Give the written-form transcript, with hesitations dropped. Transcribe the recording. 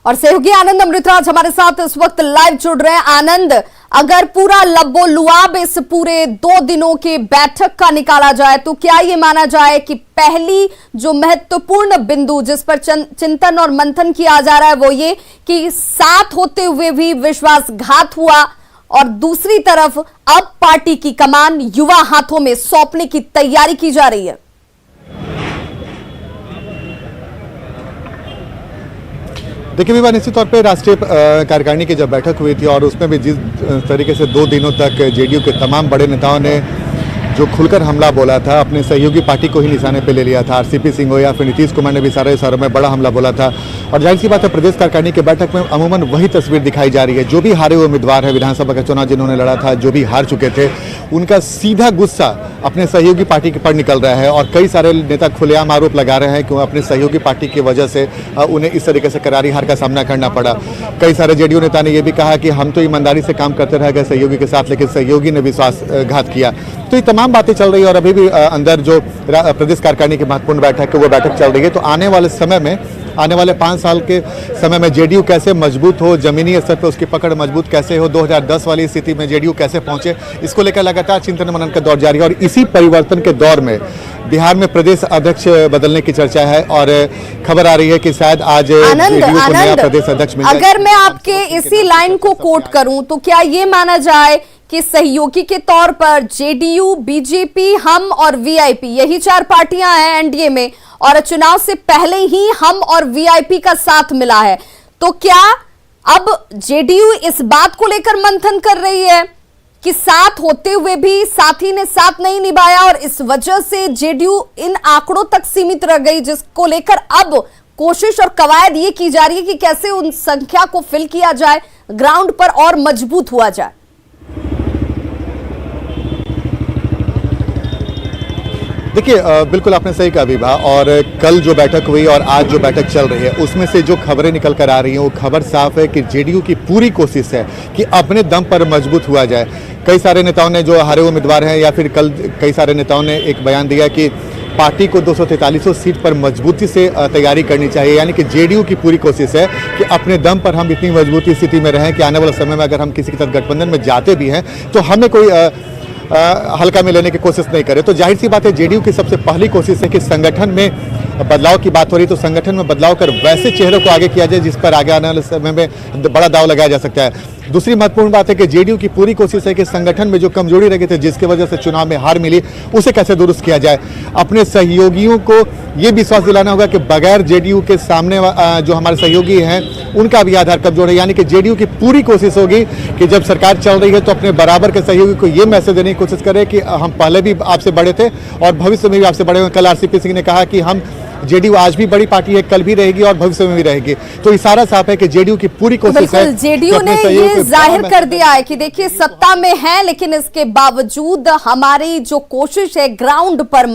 और सहयोगी आनंद अमृतराज हमारे साथ इस वक्त लाइव जुड़ रहे हैं। आनंद, अगर पूरा लब्बो लुआब इस पूरे 2 दिनों की बैठक का निकाला जाए तो क्या ये माना जाए कि पहली जो महत्वपूर्ण बिंदु जिस पर चिंतन और मंथन किया जा रहा है वो ये कि साथ होते हुए भी विश्वासघात हुआ, और दूसरी तरफ अब पार्टी की कमान युवा हाथों में सौंपने की तैयारी की जा रही है। देखिए विवाह, निश्चित तौर पे राष्ट्रीय कार्यकारिणी की जब बैठक हुई थी और उसमें भी जिस तरीके से 2 दिनों तक जेडीयू के तमाम बड़े नेताओं ने जो खुलकर हमला बोला था, अपने सहयोगी पार्टी को ही निशाने पे ले लिया था। आरसीपी सिंह हो या फिर नीतीश कुमार ने भी सारे शहरों में बड़ा हमला बोला था। और जाहिर सी बात है, प्रदेश कार्यकारिणी की बैठक में अमूमन वही तस्वीर दिखाई जा रही है। जो भी हारे हुए उम्मीदवार है, विधानसभा का चुनाव जिन्होंने लड़ा था, जो भी हार चुके थे, उनका सीधा गुस्सा अपने सहयोगी पार्टी पर निकल रहा है। और कई सारे नेता खुलेआम आरोप लगा रहे हैं कि अपने सहयोगी पार्टी की वजह से उन्हें इस तरीके से करारी हार का सामना करना पड़ा। कई सारे जेडीयू नेता ने यह भी कहा कि हम तो ईमानदारी से काम करते रह गए सहयोगी के साथ, लेकिन सहयोगी ने विश्वासघात किया। तो ये तमाम बातें चल रही है और अभी भी अंदर जो प्रदेश कार्यकारिणी की महत्वपूर्ण बैठक है वो बैठक चल रही है। तो आने वाले समय में, आने वाले 5 साल के समय में जेडीयू कैसे मजबूत हो, जमीनी स्तर पर उसकी पकड़ मजबूत कैसे हो, 2010 वाली स्थिति में जेडीयू कैसे पहुंचे, इसको लेकर लगातार चिंतन मनन का दौर जारी है। और इसी परिवर्तन के दौर में बिहार में प्रदेश अध्यक्ष बदलने की चर्चा है और खबर आ रही है कि शायद आज जेडीयू को नया प्रदेश अध्यक्ष मिल जाए। अगर मैं आपके इसी लाइन को कोट करूं तो क्या ये माना जाए कि सहयोगी के तौर पर जेडीयू, बीजेपी, हम और वीआईपी, यही 4 पार्टियां हैं एनडीए में, और चुनाव से पहले ही हम और वीआईपी का साथ मिला है, तो क्या अब जेडीयू इस बात को लेकर मंथन कर रही है कि साथ होते हुए भी साथी ने साथ नहीं निभाया और इस वजह से जेडीयू इन आंकड़ों तक सीमित रह गई, जिसको लेकर अब कोशिश और कवायद ये की जा रही है कि कैसे उन संख्या को फिल किया जाए, ग्राउंड पर और मजबूत हुआ जाए? देखिए बिल्कुल आपने सही कहा विभा, और कल जो बैठक हुई और आज जो बैठक चल रही है उसमें से जो खबरें निकल कर आ रही हैं वो खबर साफ है कि जेडीयू की पूरी कोशिश है कि अपने दम पर मजबूत हुआ जाए। कई सारे नेताओं ने, जो हारे हुए उम्मीदवार हैं या फिर कल कई सारे नेताओं ने एक बयान दिया कि पार्टी को 243 सीट पर मजबूती से तैयारी करनी चाहिए। यानी कि जेडीयू की पूरी कोशिश है कि अपने दम पर हम इतनी मजबूती स्थिति में रहें कि आने वाले समय में अगर हम किसी के साथ गठबंधन में जाते भी हैं तो हमें कोई हल्का में लेने की कोशिश नहीं करे। तो जाहिर सी बात है, जेडीयू की सबसे पहली कोशिश है कि संगठन में बदलाव की बात हो रही तो संगठन में बदलाव कर वैसे चेहरों को आगे किया जाए जिस पर आगे आने वाले समय में बड़ा दाव लगाया जा सकता है। दूसरी महत्वपूर्ण बात है कि जेडीयू की पूरी कोशिश है कि संगठन में जो कमजोरी रह गई थी, जिसकी वजह से चुनाव में हार मिली, उसे कैसे दुरुस्त किया जाए। अपने सहयोगियों को ये विश्वास दिलाना होगा कि बगैर जेडीयू के सामने जो हमारे सहयोगी हैं उनका भी आधार कमजोर है। यानी कि जेडीयू की पूरी कोशिश होगी कि जब सरकार चल रही है तो अपने बराबर के सहयोगी को ये मैसेज देने की कोशिश करें कि हम पहले भी आपसे बड़े थे और भविष्य में भी आपसे बड़े होंगे। कल आरसीपी सिंह ने कहा कि हम जेडीयू आज भी बड़ी पार्टी है, कल भी रहेगी और भविष्य में भी रहेगी। तो इशारा साफ है कि जेडीयू की पूरी कोशिश है। जेडीयू ने ये जाहिर कर दिया है कि देखिए सत्ता में है, लेकिन इसके बावजूद हमारी जो कोशिश है ग्राउंड पर